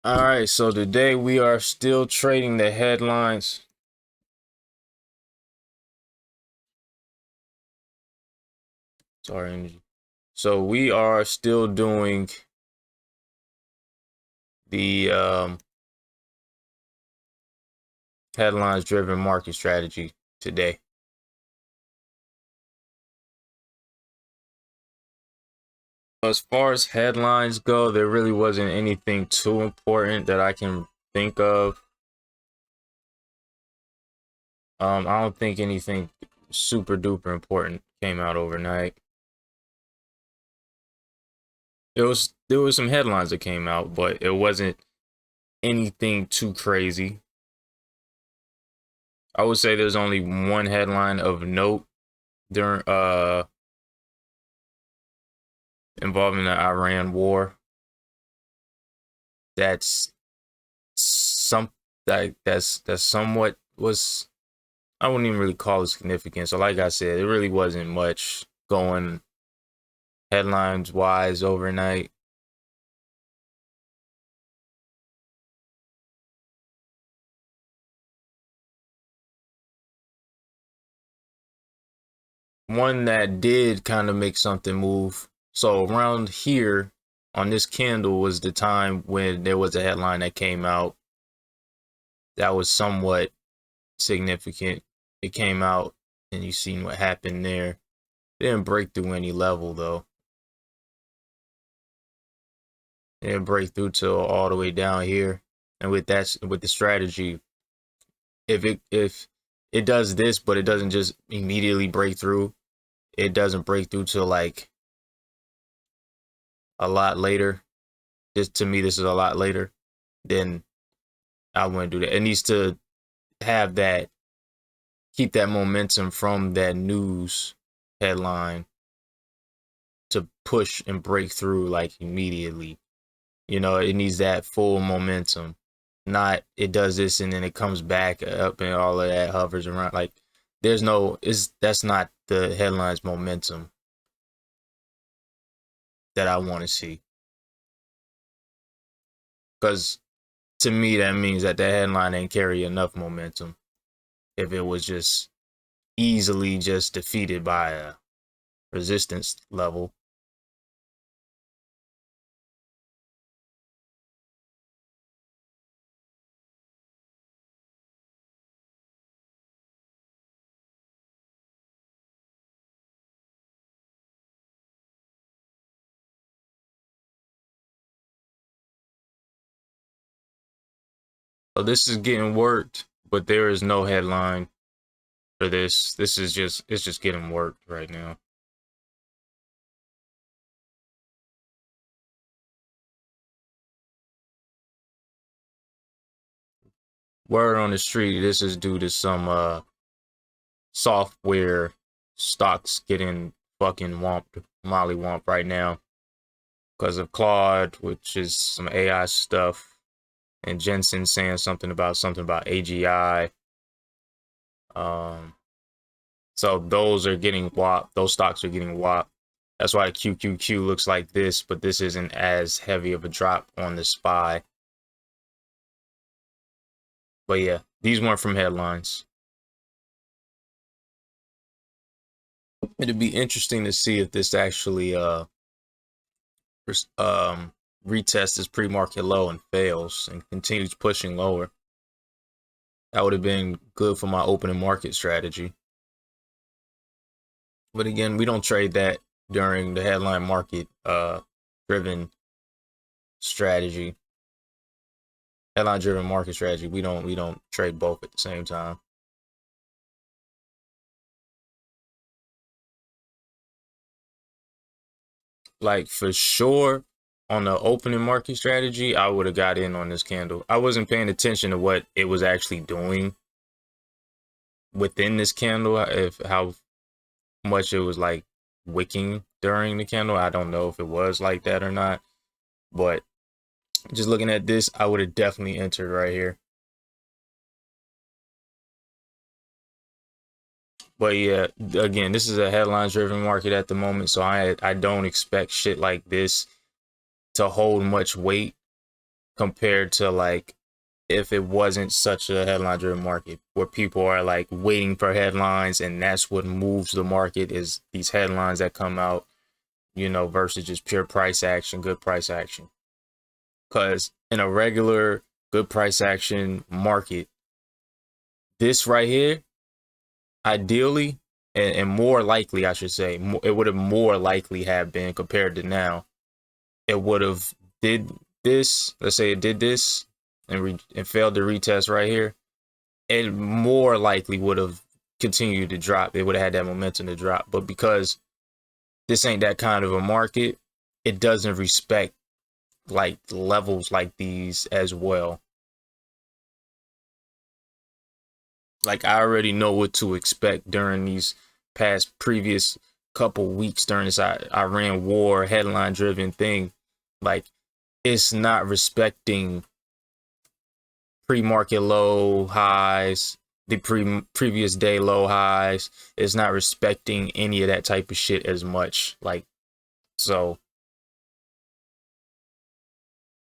All right, so today we are still trading the headlines. Sorry, energy. So we are still doing the headlines driven market strategy today. As far as headlines go, there really wasn't anything too important that I can think of. I don't think anything super duper important came out overnight. There was some headlines that came out, but it wasn't anything too crazy. I would say there's only one headline of note during involving the Iran war. That's some that's somewhat was, I wouldn't even really call it significant. So like I said, it really wasn't much going headlines wise overnight. One that did kind of make something move. So around here on this candle was the time when there was a headline that came out that was somewhat significant. It came out and you seen what happened there. It didn't break through any level though. It didn't break through till all the way down here. And with the strategy, if it does this, but it doesn't just immediately break through, it doesn't break through till like a lot later. This to me, this is a lot later. Then I wouldn't do that. It needs to have that, keep that momentum from that news headline to push and break through like immediately. You know, it needs that full momentum. Not it does this and then it comes back up and all of that hovers around. Like there's no, is that's not the headline's momentum that I want to see. Because to me that means that the headline ain't carry enough momentum if it was just easily just defeated by a resistance level. So this is getting worked, but there is no headline for this. This is just, it's just getting worked right now. Word on the street, this is due to some software stocks getting fucking womped, molly womp right now because of Claude, which is some AI stuff, and Jensen saying something about AGI. Um, so those are getting whopped. Those stocks are getting whopped. That's why QQQ looks like this, but this isn't as heavy of a drop on the SPY. But yeah, these weren't from headlines. It'd be interesting to see if this actually retests this pre-market low and fails and continues pushing lower. That would have been good for my opening market strategy. But again, we don't trade that during the headline market driven strategy. Headline driven market strategy. We don't trade both at the same time. Like for sure on the opening market strategy, I would have got in on this candle. I wasn't paying attention to what it was actually doing within this candle, if how much it was like wicking during the candle. I don't know if it was like that or not, but just looking at this, I would have definitely entered right here. But yeah, again, this is a headlines driven market at the moment, so I don't expect shit like this to hold much weight compared to like if it wasn't such a headline driven market where people are like waiting for headlines and that's what moves the market is these headlines that come out, you know, versus just pure price action, good price action. Because in a regular good price action market, this right here, ideally, and more likely, I should say, it would have more likely have been compared to now. It would have did this. Let's say it did this and failed to retest right here. It more likely would have continued to drop. It would have had that momentum to drop. But because this ain't that kind of a market, it doesn't respect like levels like these as well. Like I already know what to expect during these past previous couple weeks during this Iran war headline driven thing. Like it's not respecting pre-market low highs, the previous day low highs. It's not respecting any of that type of shit as much. Like, so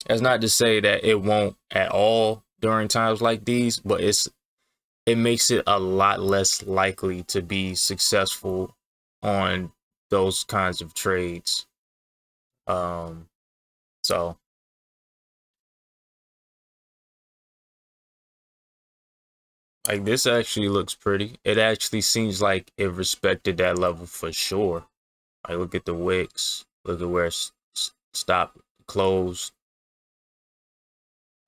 that's not to say that it won't at all during times like these, but it makes it a lot less likely to be successful on those kinds of trades. So like this actually looks pretty. It actually seems like it respected that level for sure. Like look at the wicks. Look at where it's stopped, closed.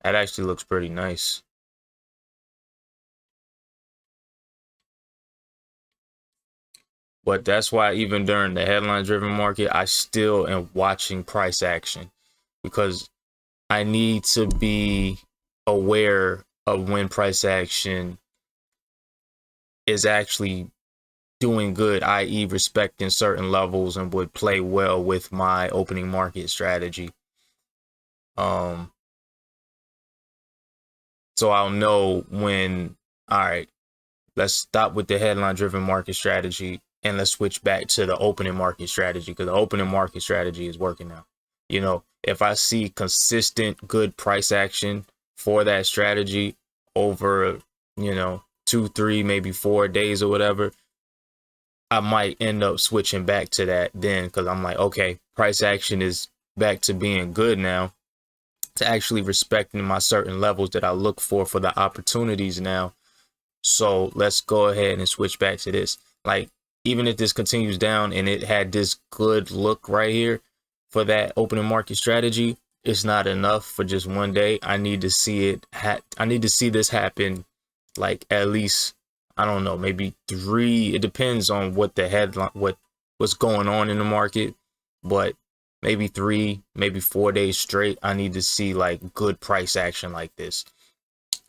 That actually looks pretty nice. But that's why even during the headline driven market, I still am watching price action because I need to be aware of when price action is actually doing good, i.e. respecting certain levels and would play well with my opening market strategy. So I'll know when, all right, let's stop with the headline driven market strategy and let's switch back to the opening market strategy because the opening market strategy is working now. You know, if I see consistent good price action for that strategy over, you know, 2, 3, maybe 4 days or whatever, I might end up switching back to that then because I'm like, okay, price action is back to being good now, to actually respecting my certain levels that I look for the opportunities now. So let's go ahead and switch back to this. Like, even if this continues down and it had this good look right here for that opening market strategy, it's not enough for just one day. I need to see it. I need to see this happen, like at least, I don't know, maybe 3. It depends on what the headline, what's going on in the market, but maybe 3, maybe 4 days straight. I need to see like good price action like this.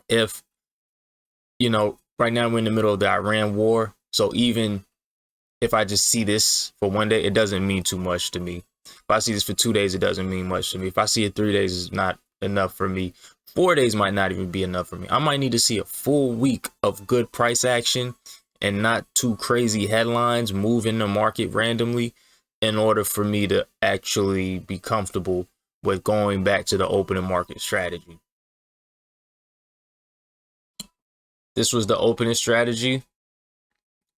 If, you know, right now we're in the middle of the Iran war. So even if I just see this for one day, it doesn't mean too much to me. If I see this for 2 days, it doesn't mean much to me. If I see it 3 days, it's not enough for me. 4 days might not even be enough for me. I might need to see a full week of good price action and not too crazy headlines moving the market randomly in order for me to actually be comfortable with going back to the opening market strategy. This was the opening strategy.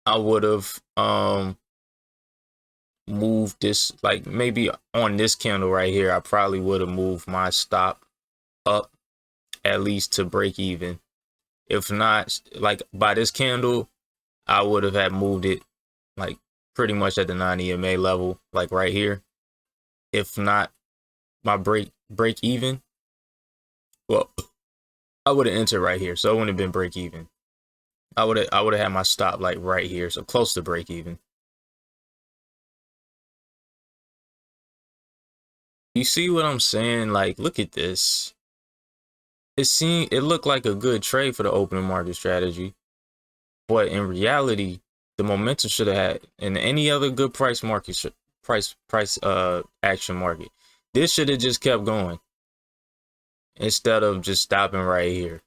I would have moved this, like maybe on this candle right here, I probably would have moved my stop up at least to break even. If not, like by this candle, I would have had moved it like pretty much at the 9 EMA level, like right here. If not, my break even, well, I would have entered right here, so it wouldn't have been break even. I would have had my stop like right here, so close to break even. You see what I'm saying? Like, look at this. It looked like a good trade for the opening market strategy, but in reality, the momentum should have had in any other good price action market. This should have just kept going instead of just stopping right here.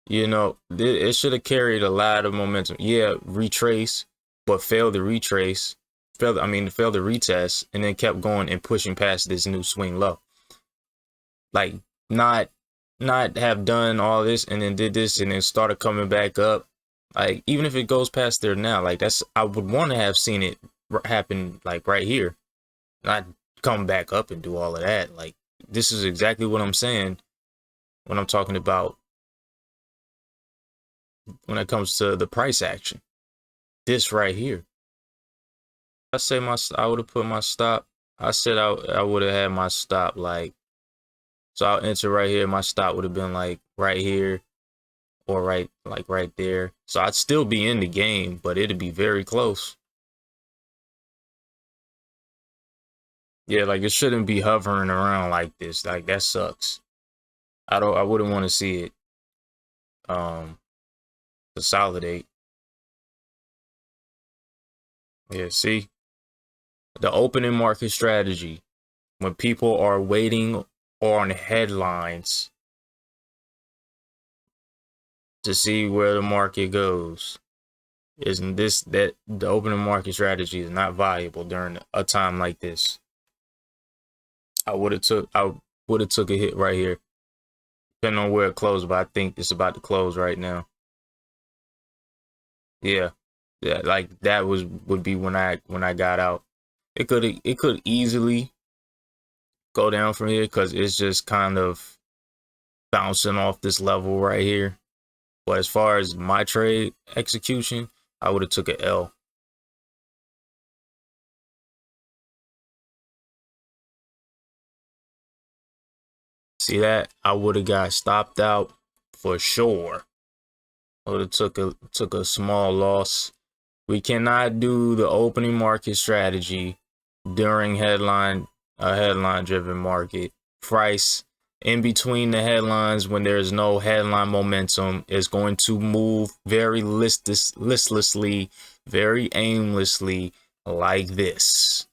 You know, it should have carried a lot of momentum. Yeah, retrace, but failed to retrace. Failed to retest, and then kept going and pushing past this new swing low. Like not not have done all this and then did this and then started coming back up. Like even if it goes past there now, like that's I would want to have seen it happen like right here, not come back up and do all of that. Like this is exactly what I'm saying when I'm talking about when it comes to the price action. This right here. I say I would have put my stop. I said I would have had my stop like so I'll enter right here. My stop would have been like right here or right there. So I'd still be in the game, but it'd be very close. Yeah, like it shouldn't be hovering around like this. Like that sucks. I wouldn't want to see it consolidate. Yeah, see? The opening market strategy. When people are waiting on headlines to see where the market goes. Isn't this that the opening market strategy is not viable during a time like this? I would have took a hit right here, depending on where it closed, but I think it's about to close right now. Yeah. Yeah, like that would be when I got out. It could easily go down from here because it's just kind of bouncing off this level right here. But as far as my trade execution, I would have took an L. See that? I would have got stopped out for sure. I would have took a small loss. We cannot do the opening market strategy during a headline driven market. Price in between the headlines when there's no headline momentum is going to move very listlessly, very aimlessly like this.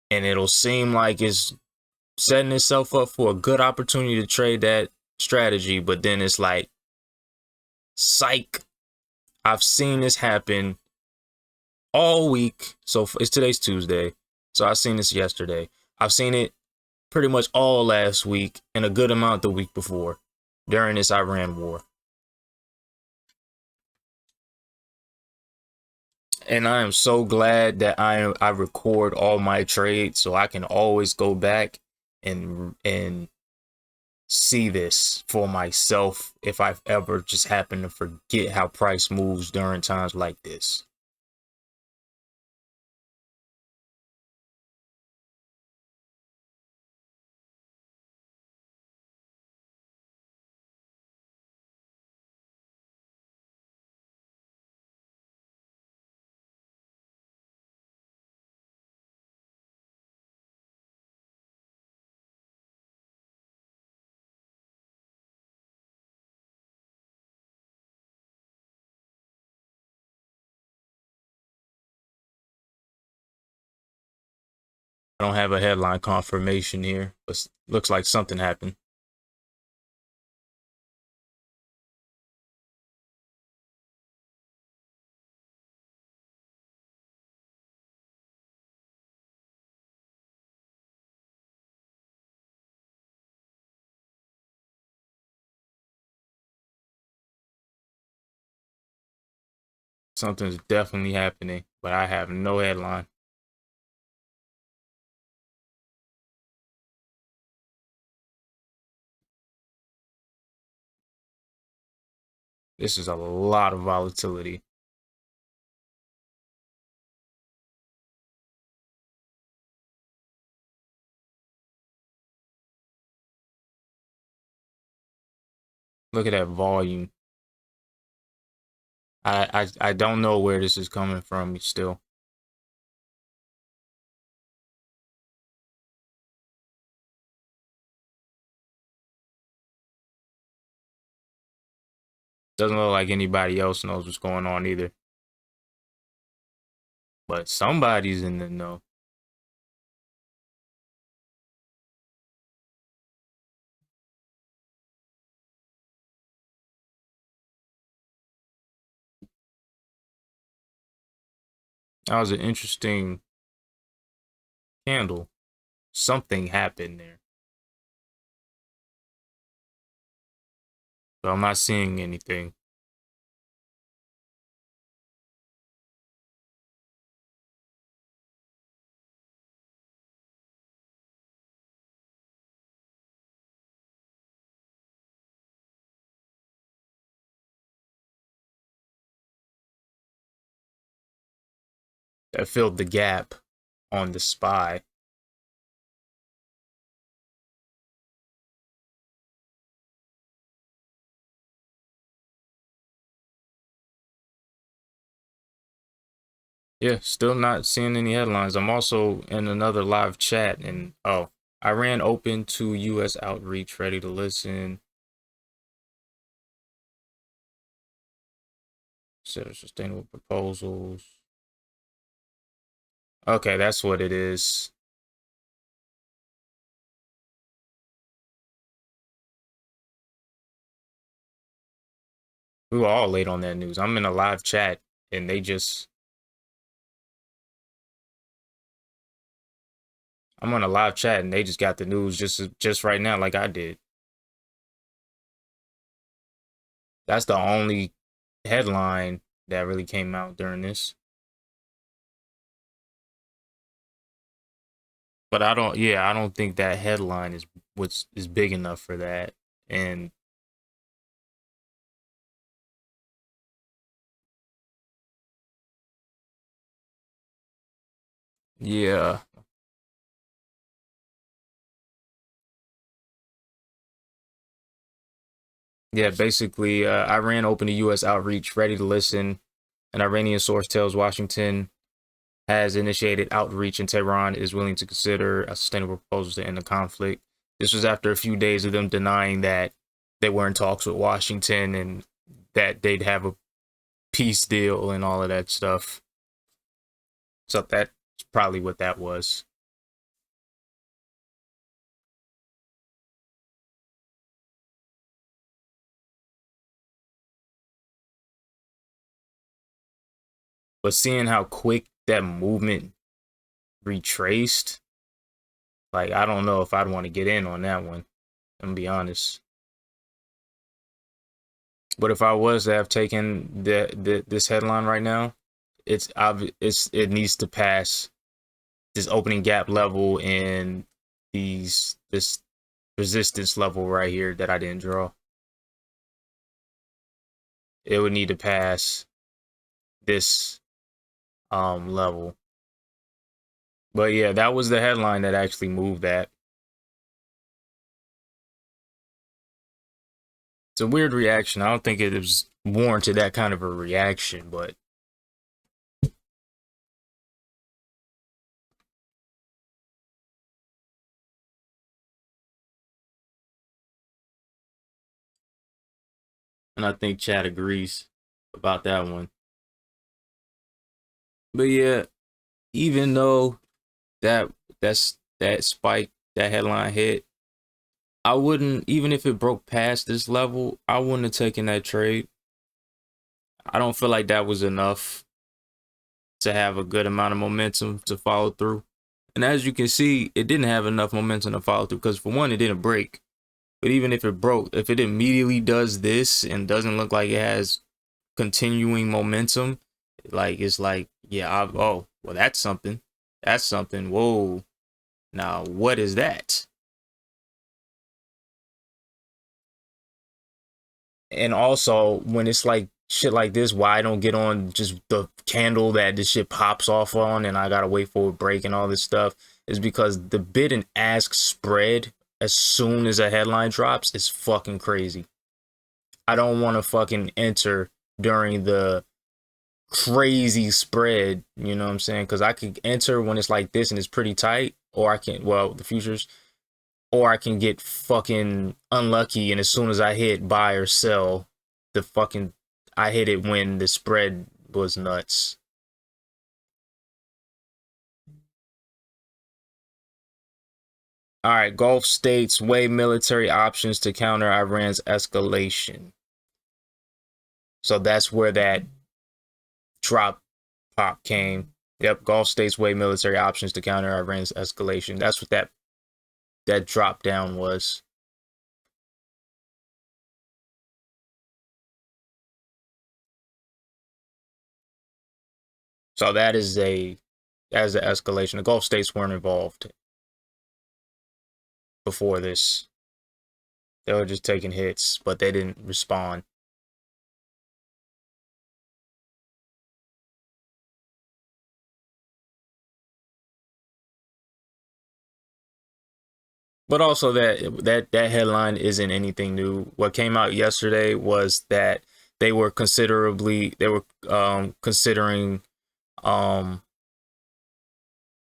And it'll seem like it's setting itself up for a good opportunity to trade that strategy, but then it's like, psych, I've seen this happen all week. So it's today's Tuesday. So I've seen this yesterday. I've seen it pretty much all last week and a good amount the week before during this Iran war. And I am so glad that I record all my trades so I can always go back and see this for myself if I've ever just happened to forget how price moves during times like this. I don't have a headline confirmation here, but looks like something happened. Something's definitely happening, but I have no headline. This is a lot of volatility. Look at that volume. I don't know where this is coming from still. Doesn't look like anybody else knows what's going on either. But somebody's in the know. That was an interesting candle. Something happened there. So I'm not seeing anything. That filled the gap on the spy. Yeah, still not seeing any headlines. I'm also in another live chat, and oh, Iran open to U.S. outreach, ready to listen. Set of sustainable proposals. Okay, that's what it is. We were all late on that news. I'm in a live chat, and they just I'm on a live chat, and they just got the news just right now, like I did. That's the only headline that really came out during this. But I don't think that headline is what's is big enough for that. And yeah, yeah, basically, Iran opened a U.S. outreach, ready to listen. An Iranian source tells Washington has initiated outreach, and Tehran is willing to consider a sustainable proposal to end the conflict. This was after a few days of them denying that they were in talks with Washington and that they'd have a peace deal and all of that stuff. So that's probably what that was. But seeing how quick that movement retraced, like I don't know if I'd want to get in on that one. I'm gonna be honest. But if I was to have taken this headline right now, it needs to pass this opening gap level and this resistance level right here that I didn't draw. It would need to pass this level. But yeah, that was the headline that actually moved that. It's a weird reaction. I don't think it was warranted that kind of a reaction, but and I think Chad agrees about that one. But yeah, even though that that spike, that headline hit, I wouldn't, even if it broke past this level, I wouldn't have taken that trade. I don't feel like that was enough to have a good amount of momentum to follow through. And as you can see, it didn't have enough momentum to follow through because for one, it didn't break. But even if it broke, if it immediately does this and doesn't look like it has continuing momentum, like it's like, yeah, oh, well, that's something. That's something. Whoa. Now, what is that? And also, when it's like shit like this, why I don't get on just the candle that this shit pops off on and I gotta wait for a break and all this stuff is because the bid and ask spread as soon as a headline drops is fucking crazy. I don't want to fucking enter during the crazy spread, you know what I'm saying? Because I could enter when it's like this and it's pretty tight, or I can, well, the futures, or I can get fucking unlucky and as soon as I hit buy or sell, the fucking I hit it when the spread was nuts. All right, Gulf states weigh military options to counter Iran's escalation. So that's where that drop pop came. Yep, Gulf states weigh military options to counter Iran's escalation. That's what that drop down was. So that is a as an escalation. The Gulf states weren't involved before this. They were just taking hits, but they didn't respond. But also that headline isn't anything new. What came out yesterday was that they were considering um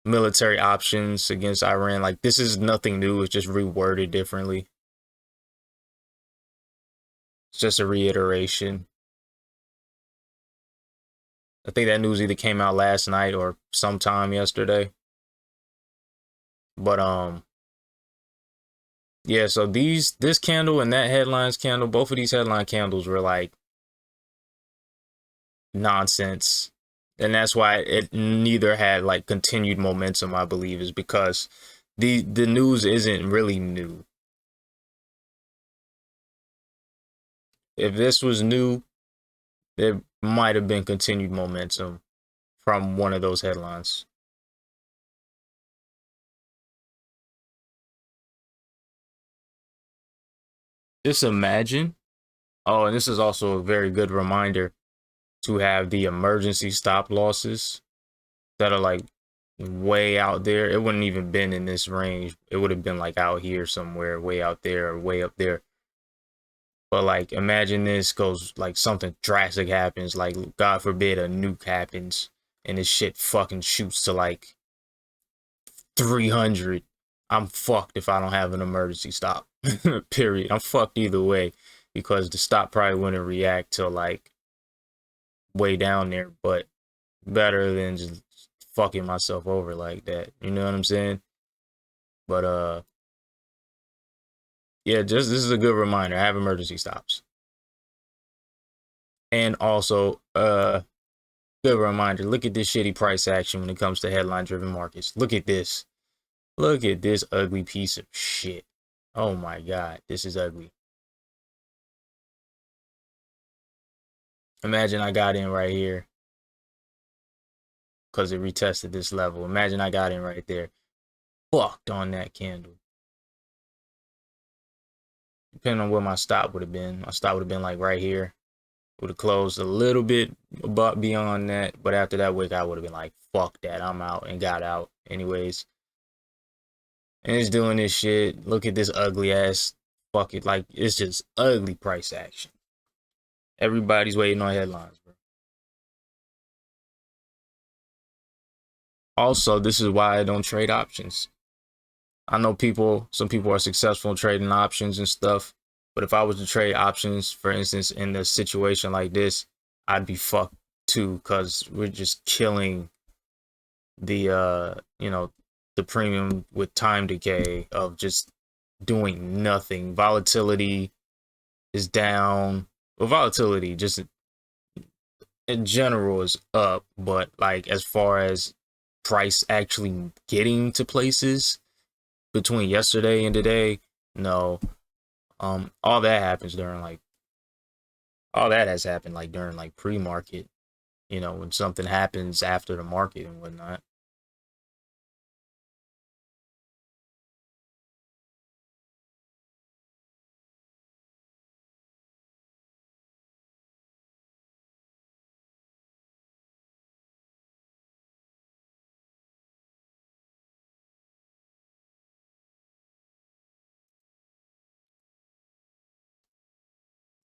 military options against Iran. Like, this is nothing new, it's just reworded differently. It's just a reiteration. I think that news either came out last night or sometime yesterday. But yeah, so this candle and that headlines candle, both of these headline candles were like nonsense. And that's why it neither had like continued momentum, I believe, is because the news isn't really new. If this was new, there might have been continued momentum from one of those headlines. Just imagine. Oh, and this is also a very good reminder to have the emergency stop losses that are like way out there. It wouldn't even been in this range. It would have been like out here somewhere, way out there or way up there. But like, imagine this goes like something drastic happens, like God forbid a nuke happens, and this shit fucking shoots to like 300. I'm fucked if I don't have an emergency stop. Period. I'm fucked either way because the stop probably wouldn't react till like way down there, but better than just fucking myself over like that. You know what I'm saying? But yeah, just this is a good reminder. Have emergency stops. And also, good reminder, look at this shitty price action when it comes to headline driven markets. Look at this. Look at this ugly piece of shit. Oh my god, this is ugly. Imagine I got in right here because it retested this level. Imagine I got in right there. Fucked on that candle. Depending on where my stop would have been. My stop would have been like right here. Would have closed a little bit but beyond that. But after that wick, I would have been like, fuck that. I'm out, and got out anyways. And it's doing this shit. Look at this ugly ass. Fuck it. Like, it's just ugly price action. Everybody's waiting on headlines, bro. Also, this is why I don't trade options. I know some people are successful in trading options and stuff, but if I was to trade options, for instance, in a situation like this, I'd be fucked too, because we're just killing the the premium with time decay of just doing nothing. Volatility is down. Well, volatility just in general is up, but like as far as price actually getting to places between yesterday and today, no. All that happens during like all that has happened like during like pre-market, when something happens after the market and whatnot.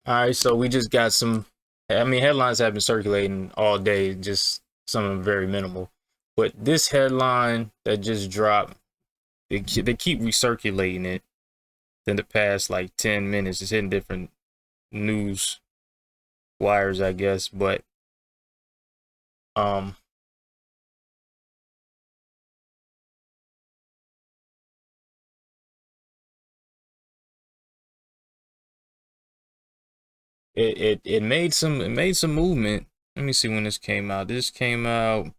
All right, so we just got some. I mean, headlines have been circulating all day, just some of them very minimal. But this headline that just dropped, they keep recirculating it in the past like 10 minutes. It's hitting different news wires, I guess. But um, it made some movement. Let me see when this came out. This came out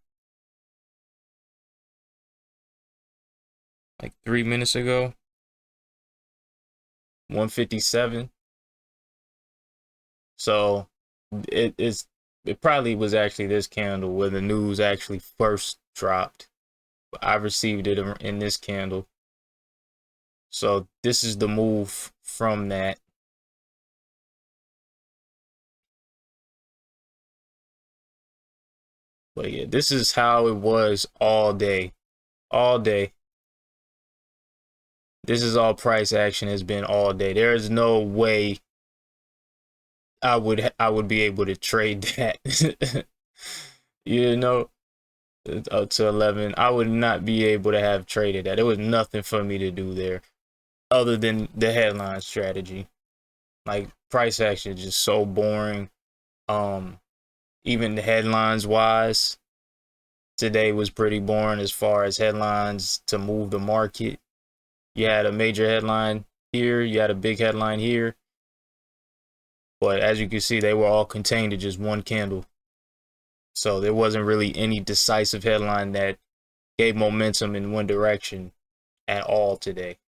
like 3 minutes ago. 157. So it is. it probably was actually this candle where the news actually first dropped. I received it in this candle. So this is the move from that. But yeah, this is how it was all day. All day. This is all price action has been all day. There is no way I would be able to trade that. You know, up to 11. I would not be able to have traded that. There was nothing for me to do there other than the headline strategy. Like price action is just so boring. Even the headlines wise, today was pretty boring as far as headlines to move the market. You had a major headline here, you had a big headline here, but as you can see, they were all contained to just one candle. So there wasn't really any decisive headline that gave momentum in one direction at all today.